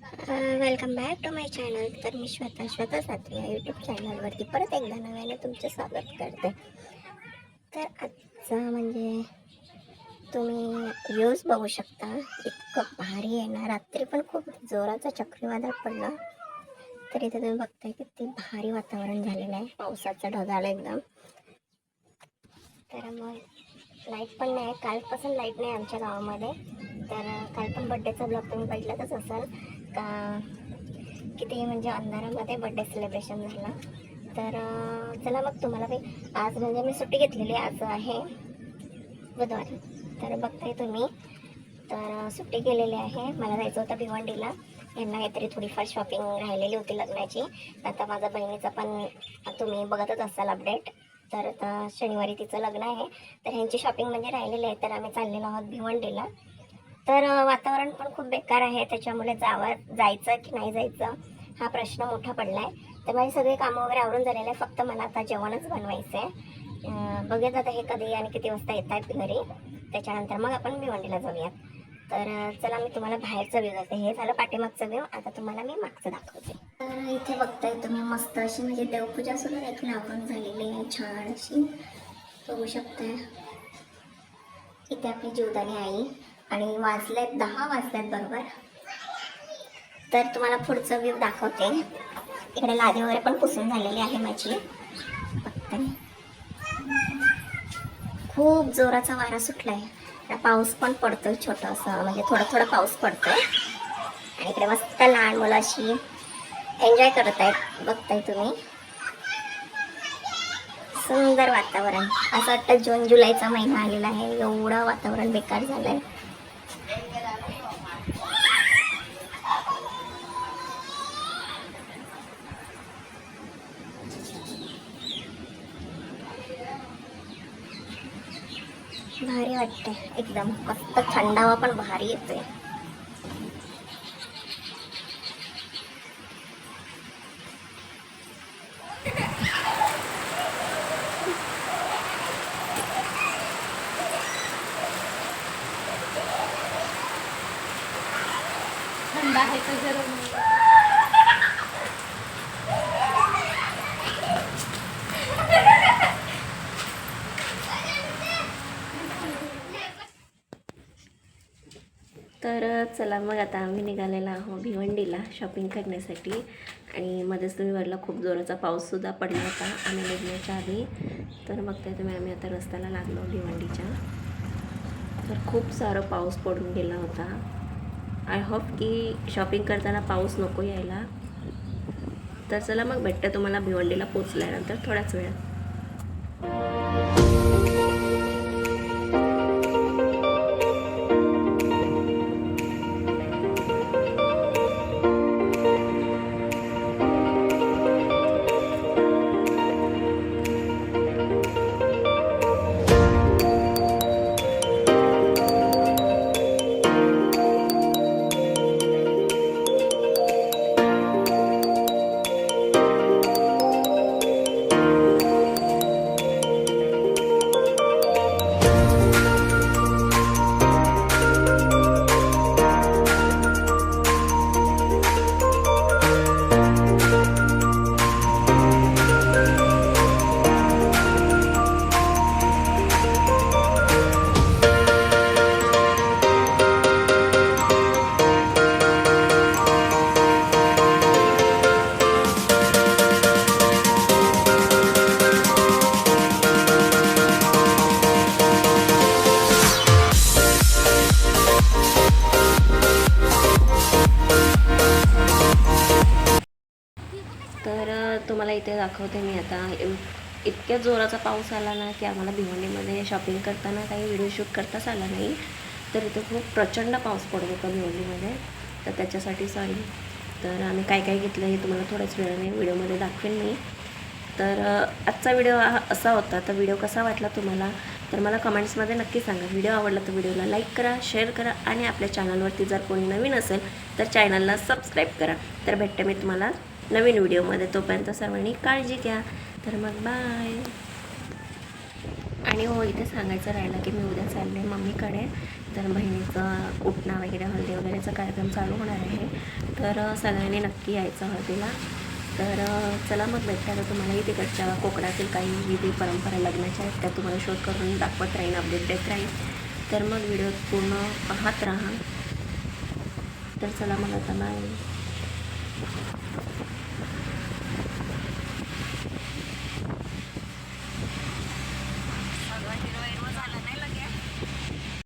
Welcome back to my channel. तर मी श्वेता सात्रे या यूट्यूब चॅनलवरती परत एकदा नव्याने तुमचे स्वागत करते. तर आजचा म्हणजे तुम्ही व्ह्यूज बघू शकता, इतकं भारी आहे ना. रात्री पण खूप जोराचा चक्रीवादळ पडला, तर इथे तुम्ही बघताय किती भारी वातावरण झालेलं आहे, पावसाचं ढगाळ एकदम. तर मग लाईट पण नाही, कालपासून लाईट नाही आमच्या गावामध्ये. तर काल पण बड्डेचा ब्लॉग तुम्ही बघितलाच असाल का, किती म्हणजे अंधारामध्ये बड्डे सेलिब्रेशन झाला. तर चला मग तुम्हाला मी आज म्हणजे मी सुट्टी घेतलेली, आज आहे बुधवार. तर बघताय तुम्ही, तर सुट्टी केलेली आहे. मला जायचं होतं भिवंडीला, यांना काहीतरी थोडीफार शॉपिंग राहिलेली होती लग्नाची. आता माझ्या बहिणीचं पण तुम्ही बघतच असाल अपडेट. तर आता शनिवारी तिचं लग्न आहे, तर ह्यांची शॉपिंग म्हणजे राहिलेली आहे. तर आम्ही चाललेलो आहोत भिवंडीला. तर वातावरण पण खूप बेकार आहे, त्याच्यामुळे जायचं की नाही जायचं हा प्रश्न मोठा पडला आहे. तर माझी सगळी कामं वगैरे आवरून झालेलं आहे, फक्त मला आता जेवणच बनवायचं आहे. बघूयात आता हे कधी आणि किती वाजता येत आहेत घरी, त्याच्यानंतर मग आपण भिवंडीला जाऊयात. तर चला मी तुम्हाला बाहेरचं व्ह्यू दाखवते. हे झालं पाठीमागचं व्ह्यू, आता तुम्हाला मी मागचं दाखवते. तर इथे बघताय तुम्ही, मस्त अशी म्हणजे देवपूजा सुद्धा इथे लावून झालेली आहे, छान अशी बघू शकताय. इथे आपली जीवदानी आई, आणि वाजलेत 10 वाजल्यात बरोबर. तर तुम्हाला पुढचं व्ह्यू दाखवते. इकडे लादी वगैरे पण पुसून झालेली आहे माझी. बघताय खूप जोराचा वारा सुटलाय, पाऊस पण पडतोय छोटासा, म्हणजे थोडा थोडा पाऊस पडतोय. आणि इकडे मस्त लहान मुलं अशी एन्जॉय करत आहेत, बघताय तुम्ही. सुंदर वातावरण, असं वाटतं जून जुलैचा महिना आलेला आहे, एवढं वातावरण बेकार झालंय. भारी वाटतंय एकदम, मस्त थंडावा पण भारी येतोय. थंड आहे तर गरम आहे. तर चला मग आता आम्ही निघालेला आहोत भिवंडीला शॉपिंग करण्यासाठी. आणि मध्येच तुम्ही वरला खूप जोराचा पाऊससुद्धा पडला होता आम्ही निघण्याच्या आधी. तर बघताय तुम्ही, आम्ही आता रस्त्याला लागलो भिवंडीच्या. तर खूप सारं पाऊस पडून गेला होता. आय होप की शॉपिंग करताना पाऊस नको यायला. तर चला मग भेटतं तुम्हाला भिवंडीला पोचल्यानंतर थोड्याच वेळात. तर तुम्हाला इथे दाखवते मी आता. इतक्या जोराचा पाऊस आला ना की आम्हाला भिवंडीमध्ये शॉपिंग करताना काही व्हिडिओ शूट करताच आला नाही. तर इथे खूप प्रचंड पाऊस पडत होता भिवंडीमध्ये, तर त्याच्यासाठी सॉरी. तर आम्ही काय काय घेतलं हे तुम्हाला थोड्याच वेळाने व्हिडिओमध्ये दाखवेन मी. तर आजचा व्हिडिओ असा होता. तर व्हिडिओ कसा वाटला तुम्हाला तर मला कमेंट्समध्ये नक्की सांगा. व्हिडिओ आवडला तर व्हिडिओला लाईक करा, शेअर करा, आणि आपल्या चॅनलवरती जर कोणी नवीन असेल तर चॅनलला सबस्क्राईब करा. तर भेटते मी तुम्हाला नवीन व्हिडिओमध्ये. तोपर्यंत सर्वांनी काळजी घ्या. तर मग बाय. आणि हो, इथे सांगायचं राहिलं की मी उद्या चालले मम्मीकडे. तर बहिणीचं उठणं वगैरे हळदी वगैरेचा कार्यक्रम चालू होणार आहे. तर सगळ्यांनी नक्की यायचं हळदीला. तर चला मग भेटता तर तुम्हालाही तिकडच्या कोकणातील काही विधी परंपरा लग्नाच्या आहेत त्या तुम्हाला शोध करून दाखवत राहीन, अपडेट देत राहीन. तर मग व्हिडिओ पूर्ण पाहत राहा. तर चला मग आता बाय.